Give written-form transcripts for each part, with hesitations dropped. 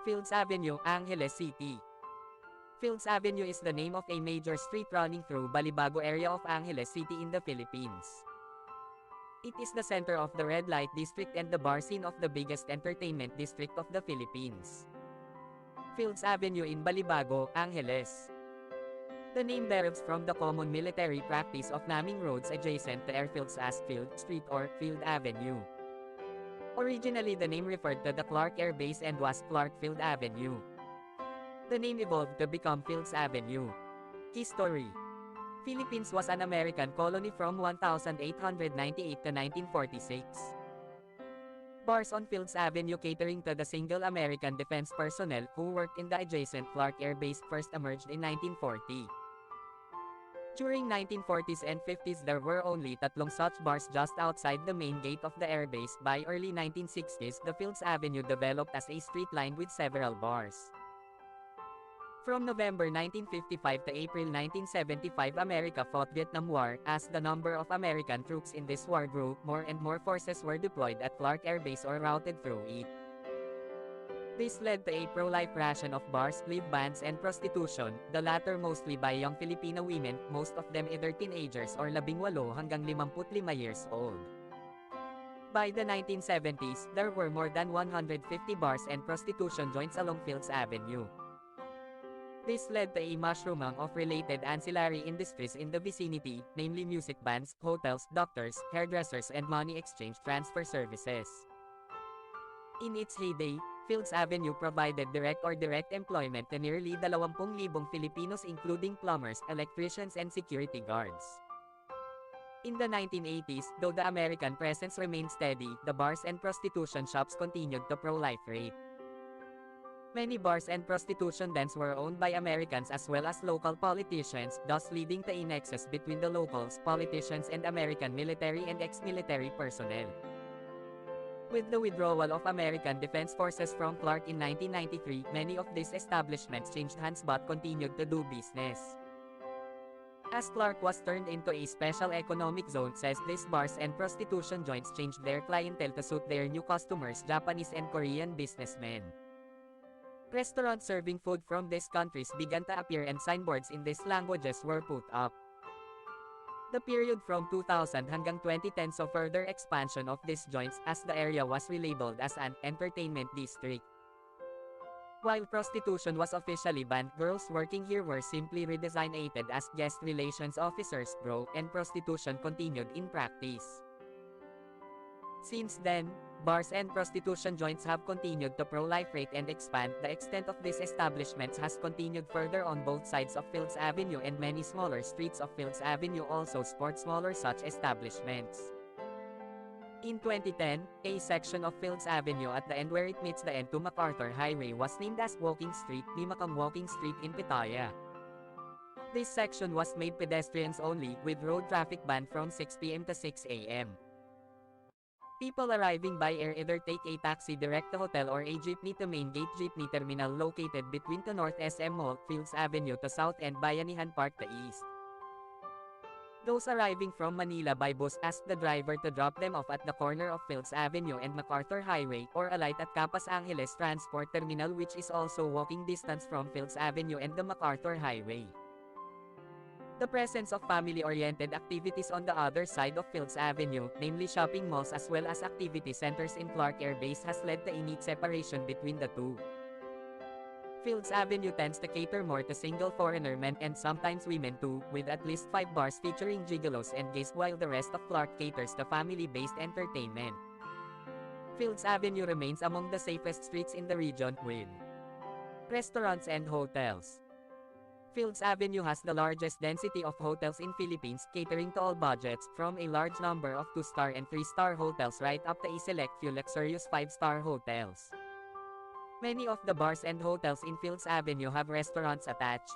Fields Avenue, Angeles City. Fields Avenue is the name of a major street running through Balibago area of Angeles City in the Philippines. It is the center of the red light district and the bar scene of the biggest entertainment district of the Philippines. Fields Avenue in Balibago, Angeles. The name derives from the common military practice of naming roads adjacent to airfields as Field Street or Field Avenue. Originally the name referred to the Clark Air Base and was Clark Field Avenue. The name evolved to become Fields Avenue. History. Philippines was an American colony from 1898 to 1946. Bars on Fields Avenue catering to the single American defense personnel who worked in the adjacent Clark Air Base first emerged in 1940. During 1940s and 50s there were only tatlong such bars just outside the main gate of the airbase. By early 1960s the Fields Avenue developed as a street lined with several bars. From November 1955 to April 1975 America fought Vietnam War. As the number of American troops in this war grew, more and more forces were deployed at Clark Air Base or routed through it. This led to a pro-life ration of bars, live bands and prostitution, the latter mostly by young Filipino women, most of them either teenagers or 18 hanggang 55 years old. By the 1970s, there were more than 150 bars and prostitution joints along Fields Avenue. This led to a mushrooming of related ancillary industries in the vicinity, namely music bands, hotels, doctors, hairdressers and money exchange transfer services. In its heyday, Fields Avenue provided direct or indirect employment to nearly 20,000 Filipinos including plumbers, electricians and security guards. In the 1980s, though the American presence remained steady, the bars and prostitution shops continued to pro-life rate. Many bars and prostitution dens were owned by Americans as well as local politicians, thus leading to a nexus between the locals, politicians and American military and ex-military personnel. With the withdrawal of American Defense Forces from Clark in 1993, many of these establishments changed hands but continued to do business. As Clark was turned into a special economic zone, says these bars and prostitution joints changed their clientele to suit their new customers, Japanese and Korean businessmen. Restaurants serving food from these countries began to appear and signboards in these languages were put up. The period from 2000 hanggang 2010 saw further expansion of these joints as the area was relabeled as an entertainment district. While prostitution was officially banned, girls working here were simply redesignated as guest relations officers, and prostitution continued in practice. Since then, bars and prostitution joints have continued to pro-life rate and expand. The extent of these establishments has continued further on both sides of Fields Avenue, and many smaller streets of Fields Avenue also sport smaller such establishments. In 2010, a section of Fields Avenue at the end where it meets the end to MacArthur Highway was named as Walking Street, Limakang Walking Street in Pitaya. This section was made pedestrians only, with road traffic banned from 6 p.m. to 6 a.m. People arriving by air either take a taxi direct to hotel or a jeepney to Main Gate Jeepney Terminal located between the North SM Mall, Fields Avenue to South and Bayanihan Park to East. Those arriving from Manila by bus ask the driver to drop them off at the corner of Fields Avenue and MacArthur Highway, or alight at Capas Angeles Transport Terminal, which is also walking distance from Fields Avenue and the MacArthur Highway. The presence of family-oriented activities on the other side of Fields Avenue, namely shopping malls as well as activity centers in Clark Air Base, has led to a neat separation between the two. Fields Avenue tends to cater more to single foreigner men and sometimes women too, with at least 5 bars featuring gigolos and gays, while the rest of Clark caters to family-based entertainment. Fields Avenue remains among the safest streets in the region, with restaurants and hotels. Fields Avenue has the largest density of hotels in Philippines, catering to all budgets, from a large number of 2-star and 3-star hotels right up to a select few luxurious 5-star hotels. Many of the bars and hotels in Fields Avenue have restaurants attached.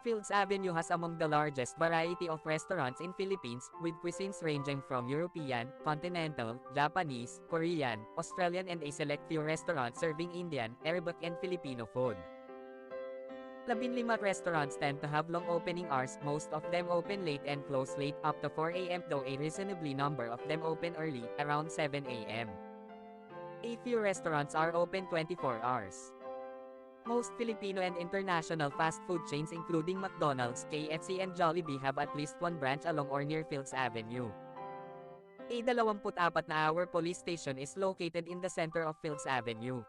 Fields Avenue has among the largest variety of restaurants in Philippines, with cuisines ranging from European, continental, Japanese, Korean, Australian and a select few restaurants serving Indian, Arabic and Filipino food. 15 restaurants tend to have long opening hours, most of them open late and close late, up to 4 a.m. though a reasonably number of them open early, around 7 a.m. A few restaurants are open 24 hours. Most Filipino and international fast food chains including McDonald's, KFC and Jollibee have at least one branch along or near Phil's Avenue. A 24 na hour police station is located in the center of Phil's Avenue.